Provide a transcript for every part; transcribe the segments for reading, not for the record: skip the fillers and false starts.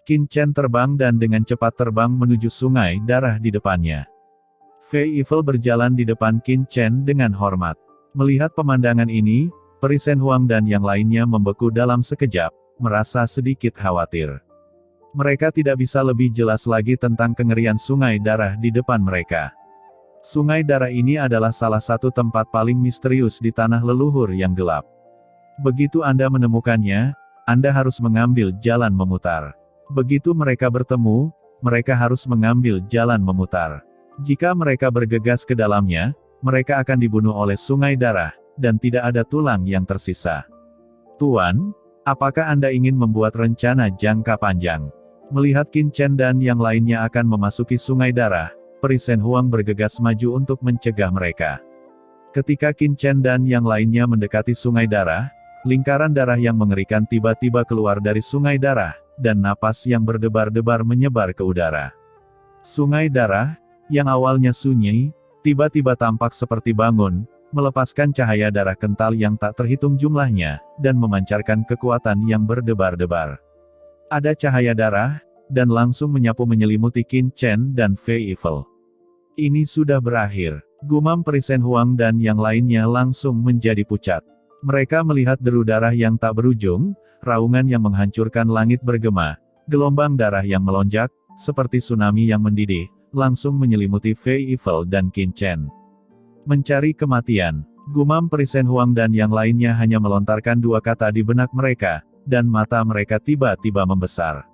Qin Chen terbang dan dengan cepat terbang menuju sungai darah di depannya. Fei Yifel berjalan di depan Qin Chen dengan hormat. Melihat pemandangan ini, Peri Shen Huang dan yang lainnya membeku dalam sekejap, merasa sedikit khawatir. Mereka tidak bisa lebih jelas lagi tentang kengerian sungai darah di depan mereka. Sungai darah ini adalah salah satu tempat paling misterius di tanah leluhur yang gelap. Begitu Anda menemukannya, Anda harus mengambil jalan memutar. Begitu mereka bertemu, mereka harus mengambil jalan memutar. Jika mereka bergegas ke dalamnya, mereka akan dibunuh oleh sungai darah, dan tidak ada tulang yang tersisa. Tuan, apakah Anda ingin membuat rencana jangka panjang? Melihat Qin Chen dan yang lainnya akan memasuki sungai darah, Peri Shen Huang bergegas maju untuk mencegah mereka. Ketika Qin Chen dan yang lainnya mendekati sungai darah, lingkaran darah yang mengerikan tiba-tiba keluar dari sungai darah, dan napas yang berdebar-debar menyebar ke udara. Sungai darah, yang awalnya sunyi, tiba-tiba tampak seperti bangun, melepaskan cahaya darah kental yang tak terhitung jumlahnya, dan memancarkan kekuatan yang berdebar-debar. Ada cahaya darah, dan langsung menyapu menyelimuti Qin Chen dan Fei Yifel. Ini sudah berakhir. Gumam Peri Shen Huang dan yang lainnya langsung menjadi pucat. Mereka melihat deru darah yang tak berujung, raungan yang menghancurkan langit bergema, gelombang darah yang melonjak, seperti tsunami yang mendidih, langsung menyelimuti Fei Yifel dan Qin Chen. Mencari kematian. Gumam Peri Shen Huang dan yang lainnya hanya melontarkan dua kata di benak mereka, dan mata mereka tiba-tiba membesar.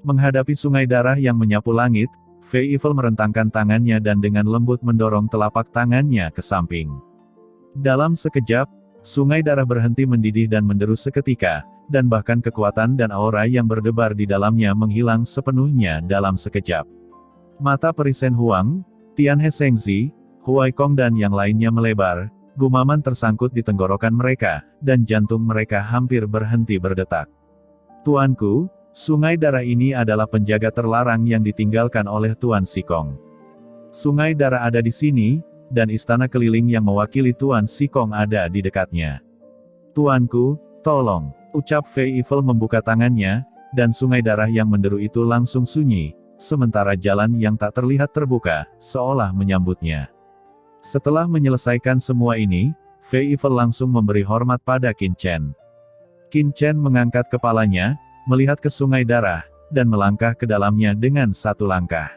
Menghadapi sungai darah yang menyapu langit, Fei Yifel merentangkan tangannya dan dengan lembut mendorong telapak tangannya ke samping. Dalam sekejap, sungai darah berhenti mendidih dan menderu seketika, dan bahkan kekuatan dan aura yang berdebar di dalamnya menghilang sepenuhnya dalam sekejap. Mata Peri Shen Huang, Tianhe Shengzi, Huai Kong dan yang lainnya melebar, gumaman tersangkut di tenggorokan mereka, dan jantung mereka hampir berhenti berdetak. Tuanku, sungai darah ini adalah penjaga terlarang yang ditinggalkan oleh Tuan Sikong. Sungai darah ada di sini, dan istana keliling yang mewakili Tuan Sikong ada di dekatnya. Tuanku, tolong, ucap Fei Yifel membuka tangannya, dan sungai darah yang menderu itu langsung sunyi, sementara jalan yang tak terlihat terbuka, seolah menyambutnya. Setelah menyelesaikan semua ini, Fei Yifel langsung memberi hormat pada Qin Chen. Qin Chen mengangkat kepalanya, melihat ke sungai darah, dan melangkah ke dalamnya dengan satu langkah.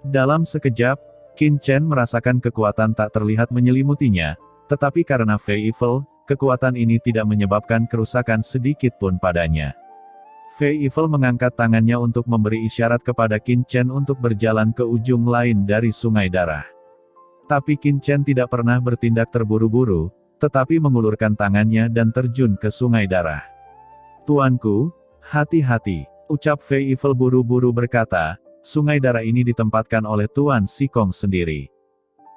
Dalam sekejap, Qin Chen merasakan kekuatan tak terlihat menyelimutinya, tetapi karena Fei Yifel, kekuatan ini tidak menyebabkan kerusakan sedikit pun padanya. Fei Yifel mengangkat tangannya untuk memberi isyarat kepada Qin Chen untuk berjalan ke ujung lain dari sungai darah. Tapi Qin Chen tidak pernah bertindak terburu-buru, tetapi mengulurkan tangannya dan terjun ke sungai darah. Tuanku, hati-hati, ucap Fei Yifel buru-buru berkata, sungai darah ini ditempatkan oleh Tuan Sikong sendiri.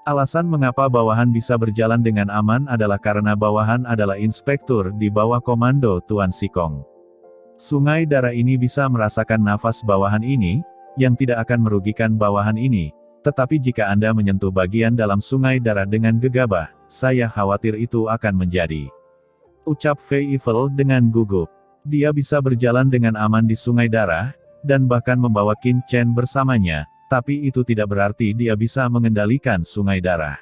Alasan mengapa bawahan bisa berjalan dengan aman adalah karena bawahan adalah inspektur di bawah komando Tuan Sikong. Sungai darah ini bisa merasakan nafas bawahan ini, yang tidak akan merugikan bawahan ini, tetapi jika Anda menyentuh bagian dalam sungai darah dengan gegabah, saya khawatir itu akan menjadi. Ucap Fei Yifel dengan gugup. Dia bisa berjalan dengan aman di sungai darah, dan bahkan membawa Qin Chen bersamanya, tapi itu tidak berarti dia bisa mengendalikan sungai darah.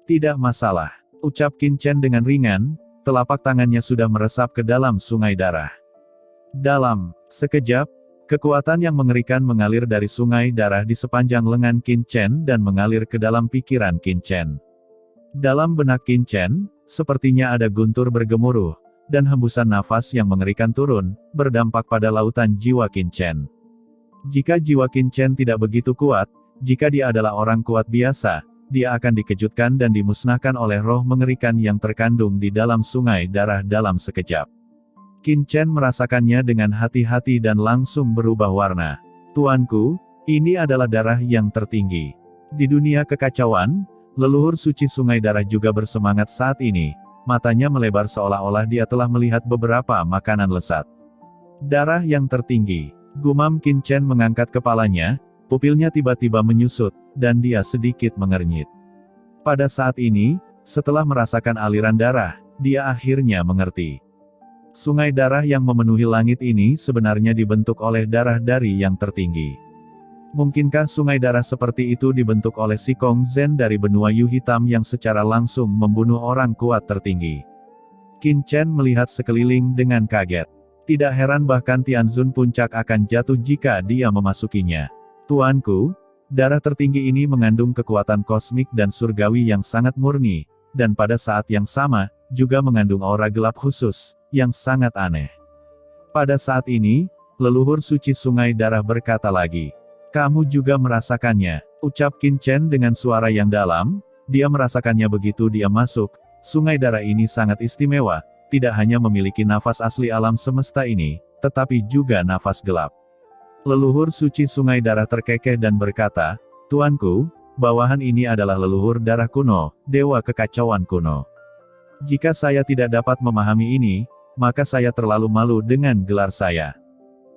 Tidak masalah, ucap Qin Chen dengan ringan, telapak tangannya sudah meresap ke dalam sungai darah. Dalam sekejap, kekuatan yang mengerikan mengalir dari sungai darah di sepanjang lengan Qin Chen dan mengalir ke dalam pikiran Qin Chen. Dalam benak Qin Chen, sepertinya ada guntur bergemuruh, dan hembusan nafas yang mengerikan turun, berdampak pada lautan jiwa Qin Chen. Jika jiwa Qin Chen tidak begitu kuat, jika dia adalah orang kuat biasa, dia akan dikejutkan dan dimusnahkan oleh roh mengerikan yang terkandung di dalam sungai darah dalam sekejap. Qin Chen merasakannya dengan hati-hati dan langsung berubah warna. Tuanku, ini adalah darah yang tertinggi. Di dunia kekacauan, leluhur suci sungai darah juga bersemangat saat ini. Matanya melebar seolah-olah dia telah melihat beberapa makanan lezat. Darah yang tertinggi. Gumam Qin Chen mengangkat kepalanya, pupilnya tiba-tiba menyusut, dan dia sedikit mengernyit. Pada saat ini, setelah merasakan aliran darah, dia akhirnya mengerti. Sungai darah yang memenuhi langit ini sebenarnya dibentuk oleh darah dari yang tertinggi. Mungkinkah sungai darah seperti itu dibentuk oleh Si Kong Zhen dari benua Yu hitam yang secara langsung membunuh orang kuat tertinggi? Qin Chen melihat sekeliling dengan kaget. Tidak heran bahkan Tianzun puncak akan jatuh jika dia memasukinya. Tuanku, darah tertinggi ini mengandung kekuatan kosmik dan surgawi yang sangat murni, dan pada saat yang sama, juga mengandung aura gelap khusus, yang sangat aneh. Pada saat ini, leluhur suci sungai darah berkata lagi. Kamu juga merasakannya, ucap Qin Chen dengan suara yang dalam. Dia merasakannya begitu dia masuk. Sungai darah ini sangat istimewa, tidak hanya memiliki nafas asli alam semesta ini, tetapi juga nafas gelap. Leluhur suci sungai darah terkekeh dan berkata, Tuanku, bawahan ini adalah leluhur darah kuno, dewa kekacauan kuno. Jika saya tidak dapat memahami ini, maka saya terlalu malu dengan gelar saya.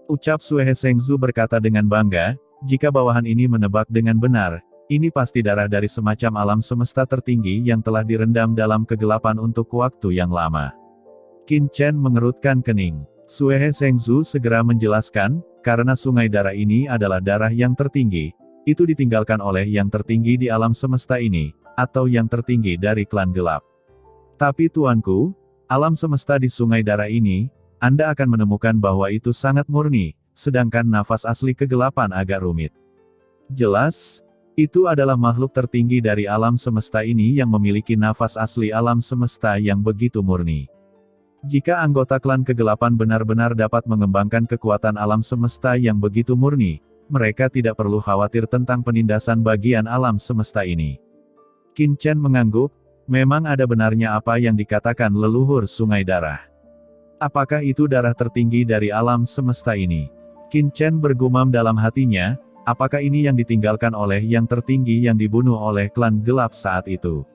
Ucap Sue Hesengzu berkata dengan bangga, jika bawahan ini menebak dengan benar, ini pasti darah dari semacam alam semesta tertinggi yang telah direndam dalam kegelapan untuk waktu yang lama. Qin Chen mengerutkan kening. Sue Hesengzu segera menjelaskan, karena sungai darah ini adalah darah yang tertinggi, itu ditinggalkan oleh yang tertinggi di alam semesta ini, atau yang tertinggi dari klan gelap. Tapi tuanku, alam semesta di sungai darah ini, Anda akan menemukan bahwa itu sangat murni, sedangkan nafas asli kegelapan agak rumit. Jelas, itu adalah makhluk tertinggi dari alam semesta ini yang memiliki nafas asli alam semesta yang begitu murni. Jika anggota klan kegelapan benar-benar dapat mengembangkan kekuatan alam semesta yang begitu murni, mereka tidak perlu khawatir tentang penindasan bagian alam semesta ini. Qin Chen mengangguk, memang ada benarnya apa yang dikatakan leluhur sungai darah. Apakah itu darah tertinggi dari alam semesta ini? Qin Chen bergumam dalam hatinya, apakah ini yang ditinggalkan oleh yang tertinggi yang dibunuh oleh klan gelap saat itu?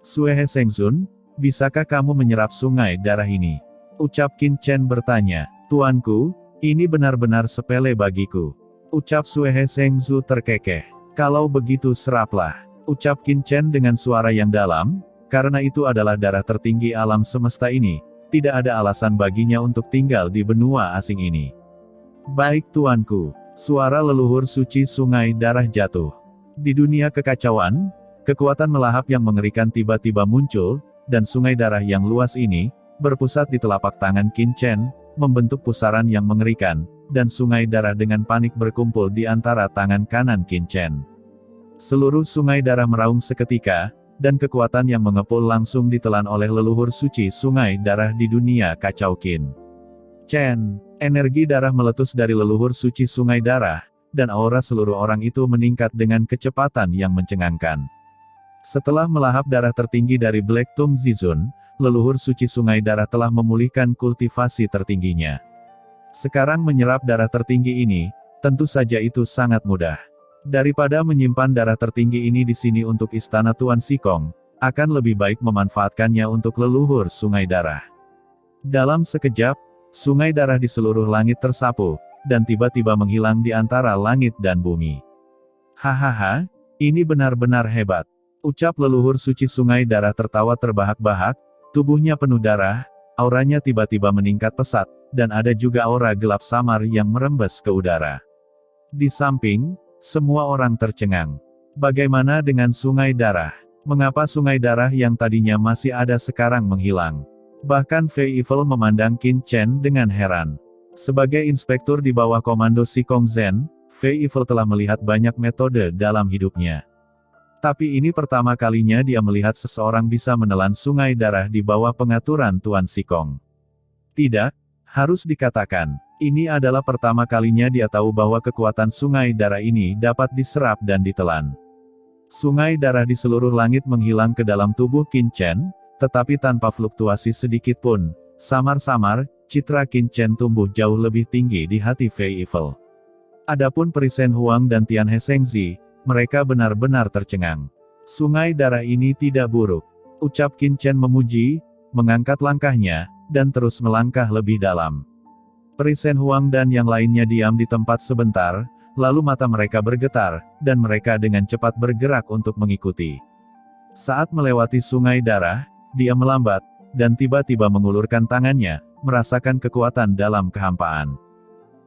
Sue Hesengzun, bisakah kamu menyerap sungai darah ini? Ucap Qin Chen bertanya, Tuanku, ini benar-benar sepele bagiku. Ucap Sue Hesengzu terkekeh. Kalau begitu seraplah. Ucap Qin Chen dengan suara yang dalam, karena itu adalah darah tertinggi alam semesta ini, tidak ada alasan baginya untuk tinggal di benua asing ini. Baik tuanku, suara leluhur suci sungai darah jatuh. Di dunia kekacauan, kekuatan melahap yang mengerikan tiba-tiba muncul, dan sungai darah yang luas ini, berpusat di telapak tangan Qin Chen, membentuk pusaran yang mengerikan, dan sungai darah dengan panik berkumpul di antara tangan kanan Qin Chen. Seluruh sungai darah meraung seketika, dan kekuatan yang mengepul langsung ditelan oleh leluhur suci sungai darah di dunia kacau Qin Chen. Energi darah meletus dari leluhur suci sungai darah, dan aura seluruh orang itu meningkat dengan kecepatan yang mencengangkan. Setelah melahap darah tertinggi dari Black Tomb Zizun, leluhur suci sungai darah telah memulihkan kultivasi tertingginya. Sekarang menyerap darah tertinggi ini, tentu saja itu sangat mudah. Daripada menyimpan darah tertinggi ini di sini untuk istana Tuan Sikong, akan lebih baik memanfaatkannya untuk leluhur sungai darah. Dalam sekejap, sungai darah di seluruh langit tersapu, dan tiba-tiba menghilang di antara langit dan bumi. Hahaha, ini benar-benar hebat. Ucap leluhur suci sungai darah tertawa terbahak-bahak, tubuhnya penuh darah, auranya tiba-tiba meningkat pesat, dan ada juga aura gelap samar yang merembes ke udara. Di samping, semua orang tercengang. Bagaimana dengan sungai darah? Mengapa sungai darah yang tadinya masih ada sekarang menghilang? Bahkan Fei Evil memandang Qin Chen dengan heran. Sebagai inspektur di bawah komando Si Kong Zhen, Fei Evil telah melihat banyak metode dalam hidupnya. Tapi ini pertama kalinya dia melihat seseorang bisa menelan sungai darah di bawah pengaturan Tuan Sikong. Tidak, harus dikatakan, ini adalah pertama kalinya dia tahu bahwa kekuatan sungai darah ini dapat diserap dan ditelan. Sungai darah di seluruh langit menghilang ke dalam tubuh Qin Chen, tetapi tanpa fluktuasi sedikit pun. Samar-samar, citra Qin Chen tumbuh jauh lebih tinggi di hati Fei Evil. Adapun Peri Shen Huang dan Tian Hesengzi, mereka benar-benar tercengang. Sungai darah ini tidak buruk. Ucap Qin Chen memuji, mengangkat langkahnya, dan terus melangkah lebih dalam. Peri Shen Huang dan yang lainnya diam di tempat sebentar, lalu mata mereka bergetar, dan mereka dengan cepat bergerak untuk mengikuti. Saat melewati sungai darah, dia melambat, dan tiba-tiba mengulurkan tangannya, merasakan kekuatan dalam kehampaan.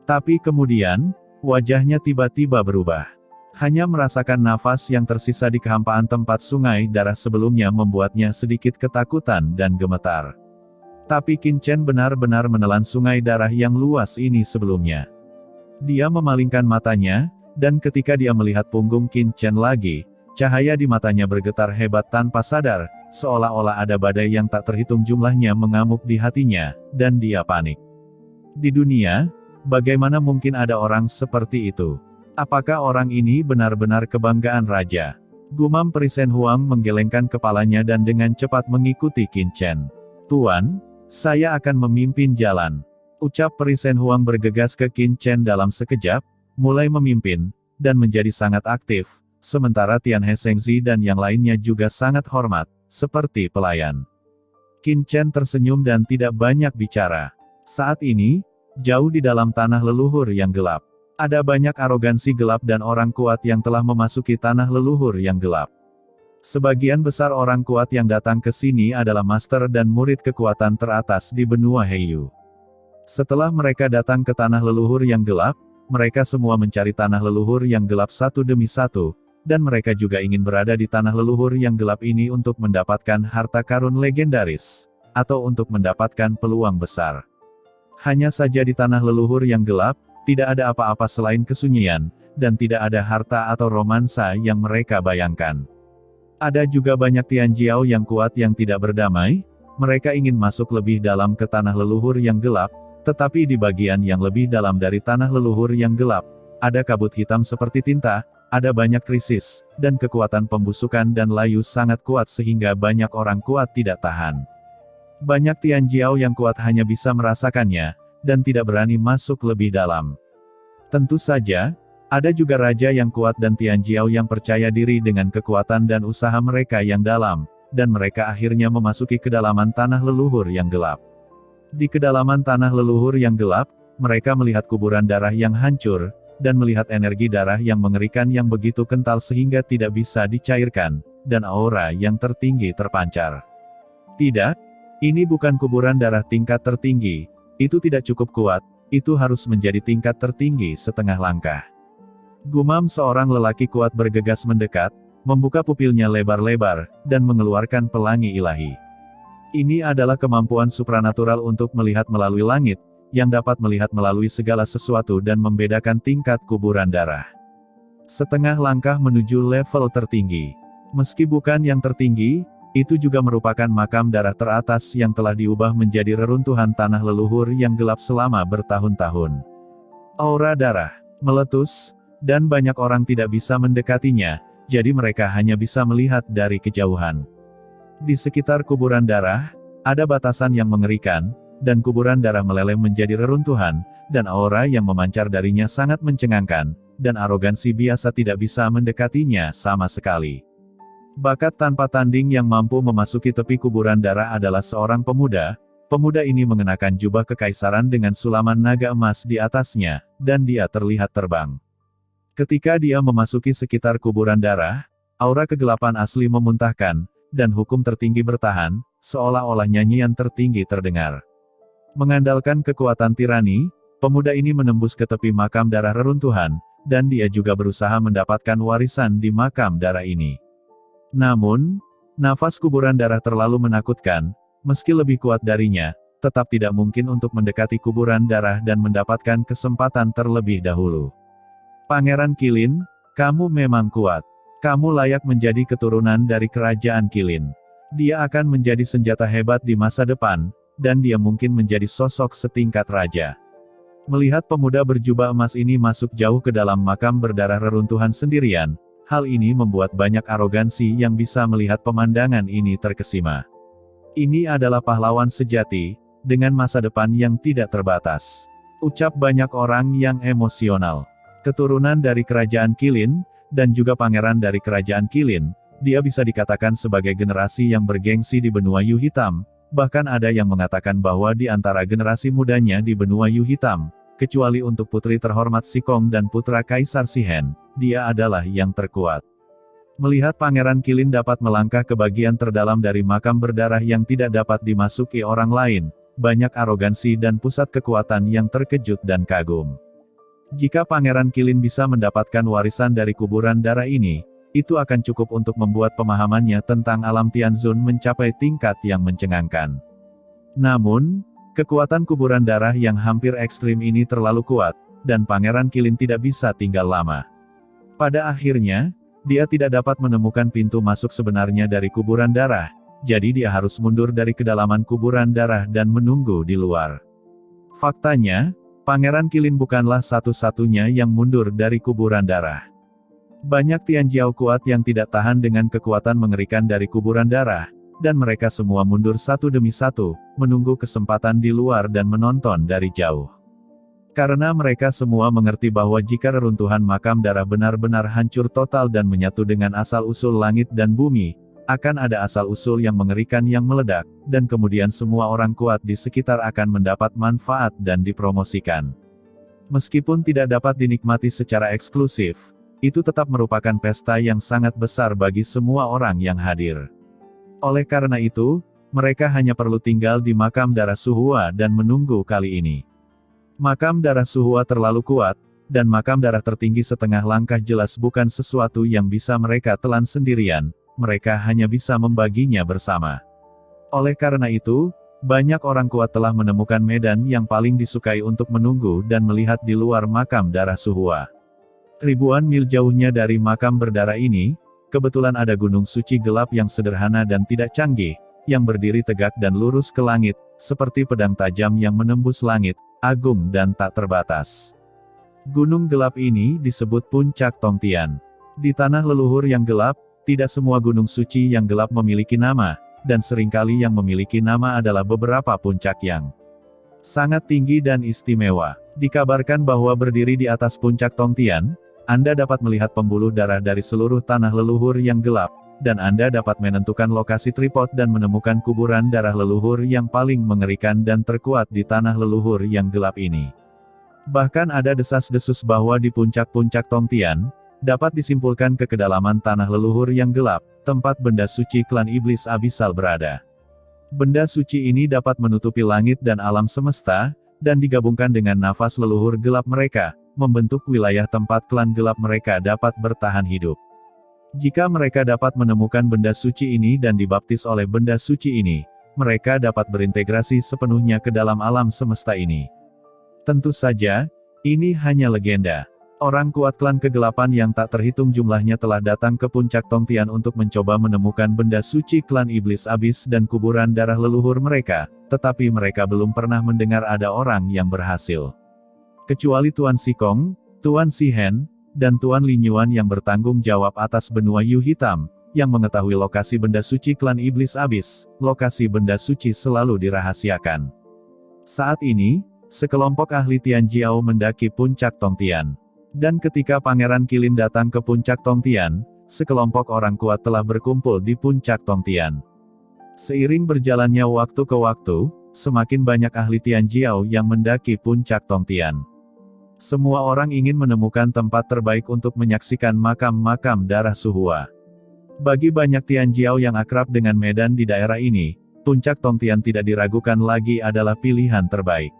Tapi kemudian, wajahnya tiba-tiba berubah. Hanya merasakan nafas yang tersisa di kehampaan tempat sungai darah sebelumnya membuatnya sedikit ketakutan dan gemetar. Tapi Qin Chen benar-benar menelan sungai darah yang luas ini sebelumnya. Dia memalingkan matanya, dan ketika dia melihat punggung Qin Chen lagi, cahaya di matanya bergetar hebat tanpa sadar, seolah-olah ada badai yang tak terhitung jumlahnya mengamuk di hatinya, dan dia panik. Di dunia, bagaimana mungkin ada orang seperti itu? Apakah orang ini benar-benar kebanggaan raja? Gumam Perisen Huang menggelengkan kepalanya dan dengan cepat mengikuti Qin Chen. Tuan, saya akan memimpin jalan. Ucap Perisen Huang bergegas ke Qin Chen dalam sekejap, mulai memimpin, dan menjadi sangat aktif, sementara Tian He Shengzi dan yang lainnya juga sangat hormat, seperti pelayan. Qin Chen tersenyum dan tidak banyak bicara. Saat ini, jauh di dalam tanah leluhur yang gelap, ada banyak arogansi gelap dan orang kuat yang telah memasuki tanah leluhur yang gelap. Sebagian besar orang kuat yang datang ke sini adalah master dan murid kekuatan teratas di benua Heiyu. Setelah mereka datang ke tanah leluhur yang gelap, mereka semua mencari tanah leluhur yang gelap satu demi satu, dan mereka juga ingin berada di tanah leluhur yang gelap ini untuk mendapatkan harta karun legendaris, atau untuk mendapatkan peluang besar. Hanya saja di tanah leluhur yang gelap, tidak ada apa-apa selain kesunyian, dan tidak ada harta atau romansa yang mereka bayangkan. Ada juga banyak Tianjiao yang kuat yang tidak berdamai, mereka ingin masuk lebih dalam ke tanah leluhur yang gelap, tetapi di bagian yang lebih dalam dari tanah leluhur yang gelap, ada kabut hitam seperti tinta, ada banyak krisis, dan kekuatan pembusukan dan layu sangat kuat sehingga banyak orang kuat tidak tahan. Banyak Tianjiao yang kuat hanya bisa merasakannya, dan tidak berani masuk lebih dalam. Tentu saja, ada juga raja yang kuat dan Tianjiao yang percaya diri dengan kekuatan dan usaha mereka yang dalam, dan mereka akhirnya memasuki kedalaman tanah leluhur yang gelap. Di kedalaman tanah leluhur yang gelap, mereka melihat kuburan darah yang hancur, dan melihat energi darah yang mengerikan yang begitu kental sehingga tidak bisa dicairkan, dan aura yang tertinggi terpancar. Tidak, ini bukan kuburan darah tingkat tertinggi. Itu tidak cukup kuat, itu harus menjadi tingkat tertinggi setengah langkah. Gumam seorang lelaki kuat bergegas mendekat, membuka pupilnya lebar-lebar, dan mengeluarkan pelangi ilahi. Ini adalah kemampuan supranatural untuk melihat melalui langit, yang dapat melihat melalui segala sesuatu dan membedakan tingkat kuburan darah. Setengah langkah menuju level tertinggi. Meski bukan yang tertinggi, itu juga merupakan makam darah teratas yang telah diubah menjadi reruntuhan tanah leluhur yang gelap selama bertahun-tahun. Aura darah meletus, dan banyak orang tidak bisa mendekatinya, jadi mereka hanya bisa melihat dari kejauhan. Di sekitar kuburan darah, ada batasan yang mengerikan, dan kuburan darah meleleh menjadi reruntuhan, dan aura yang memancar darinya sangat mencengangkan, dan arogansi biasa tidak bisa mendekatinya sama sekali. Bakat tanpa tanding yang mampu memasuki tepi kuburan darah adalah seorang pemuda. Pemuda ini mengenakan jubah kekaisaran dengan sulaman naga emas di atasnya, dan dia terlihat terbang. Ketika dia memasuki sekitar kuburan darah, aura kegelapan asli memuntahkan, dan hukum tertinggi bertahan, seolah-olah nyanyian tertinggi terdengar. Mengandalkan kekuatan tirani, pemuda ini menembus ke tepi makam darah reruntuhan, dan dia juga berusaha mendapatkan warisan di makam darah ini. Namun, nafas kuburan darah terlalu menakutkan, meski lebih kuat darinya, tetap tidak mungkin untuk mendekati kuburan darah dan mendapatkan kesempatan terlebih dahulu. Pangeran Qilin, kamu memang kuat. Kamu layak menjadi keturunan dari kerajaan Qilin. Dia akan menjadi senjata hebat di masa depan, dan dia mungkin menjadi sosok setingkat raja. Melihat pemuda berjubah emas ini masuk jauh ke dalam makam berdarah reruntuhan sendirian, hal ini membuat banyak arogansi yang bisa melihat pemandangan ini terkesima. Ini adalah pahlawan sejati, dengan masa depan yang tidak terbatas. Ucap banyak orang yang emosional. Keturunan dari kerajaan Qilin, dan juga pangeran dari kerajaan Qilin, dia bisa dikatakan sebagai generasi yang bergengsi di benua Yu Hitam, bahkan ada yang mengatakan bahwa di antara generasi mudanya di benua Yu Hitam, kecuali untuk putri terhormat Sikong dan putra Kaisar Sihen, dia adalah yang terkuat. Melihat Pangeran Qilin dapat melangkah ke bagian terdalam dari makam berdarah yang tidak dapat dimasuki orang lain, banyak arogansi dan pusat kekuatan yang terkejut dan kagum. Jika Pangeran Qilin bisa mendapatkan warisan dari kuburan darah ini, itu akan cukup untuk membuat pemahamannya tentang alam Tianzun mencapai tingkat yang mencengangkan. Namun, kekuatan kuburan darah yang hampir ekstrim ini terlalu kuat, dan Pangeran Qilin tidak bisa tinggal lama. Pada akhirnya, dia tidak dapat menemukan pintu masuk sebenarnya dari kuburan darah, jadi dia harus mundur dari kedalaman kuburan darah dan menunggu di luar. Faktanya, Pangeran Qilin bukanlah satu-satunya yang mundur dari kuburan darah. Banyak Tianjiao kuat yang tidak tahan dengan kekuatan mengerikan dari kuburan darah, dan mereka semua mundur satu demi satu, menunggu kesempatan di luar dan menonton dari jauh. Karena mereka semua mengerti bahwa jika reruntuhan makam darah benar-benar hancur total dan menyatu dengan asal-usul langit dan bumi, akan ada asal-usul yang mengerikan yang meledak, dan kemudian semua orang kuat di sekitar akan mendapat manfaat dan dipromosikan. Meskipun tidak dapat dinikmati secara eksklusif, itu tetap merupakan pesta yang sangat besar bagi semua orang yang hadir. Oleh karena itu, mereka hanya perlu tinggal di makam darah Suhua dan menunggu kali ini. Makam darah Suhua terlalu kuat, dan makam darah tertinggi setengah langkah jelas bukan sesuatu yang bisa mereka telan sendirian. Mereka hanya bisa membaginya bersama. Oleh karena itu, banyak orang kuat telah menemukan medan yang paling disukai untuk menunggu dan melihat di luar makam darah Suhua. Ribuan mil jauhnya dari makam berdarah ini, kebetulan ada gunung suci gelap yang sederhana dan tidak canggih, yang berdiri tegak dan lurus ke langit, seperti pedang tajam yang menembus langit, agung dan tak terbatas. Gunung gelap ini disebut Puncak Tongtian. Di tanah leluhur yang gelap, tidak semua gunung suci yang gelap memiliki nama, dan seringkali yang memiliki nama adalah beberapa puncak yang sangat tinggi dan istimewa. Dikabarkan bahwa berdiri di atas puncak Tongtian, Anda dapat melihat pembuluh darah dari seluruh tanah leluhur yang gelap, dan Anda dapat menentukan lokasi tripod dan menemukan kuburan darah leluhur yang paling mengerikan dan terkuat di tanah leluhur yang gelap ini. Bahkan ada desas-desus bahwa di puncak-puncak Tongtian, dapat disimpulkan ke kedalaman tanah leluhur yang gelap, tempat benda suci klan iblis abisal berada. Benda suci ini dapat menutupi langit dan alam semesta, dan digabungkan dengan nafas leluhur gelap mereka, membentuk wilayah tempat klan gelap mereka dapat bertahan hidup. Jika mereka dapat menemukan benda suci ini dan dibaptis oleh benda suci ini, mereka dapat berintegrasi sepenuhnya ke dalam alam semesta ini. Tentu saja, ini hanya legenda. Orang kuat klan kegelapan yang tak terhitung jumlahnya telah datang ke puncak Tongtian untuk mencoba menemukan benda suci klan iblis abis dan kuburan darah leluhur mereka, tetapi mereka belum pernah mendengar ada orang yang berhasil. Kecuali Tuan Sikong, Tuan Sihen, dan Tuan Linyuan yang bertanggung jawab atas benua Yu Hitam, yang mengetahui lokasi benda suci klan iblis abis. Lokasi benda suci selalu dirahasiakan. Saat ini, sekelompok ahli Tianjiao mendaki puncak Tongtian. Dan ketika Pangeran Qilin datang ke puncak Tongtian, sekelompok orang kuat telah berkumpul di puncak Tongtian. Seiring berjalannya waktu ke waktu, semakin banyak ahli Tianjiao yang mendaki puncak Tongtian. Semua orang ingin menemukan tempat terbaik untuk menyaksikan makam-makam darah Suhua. Bagi banyak Tianjiao yang akrab dengan medan di daerah ini, puncak Tongtian tidak diragukan lagi adalah pilihan terbaik.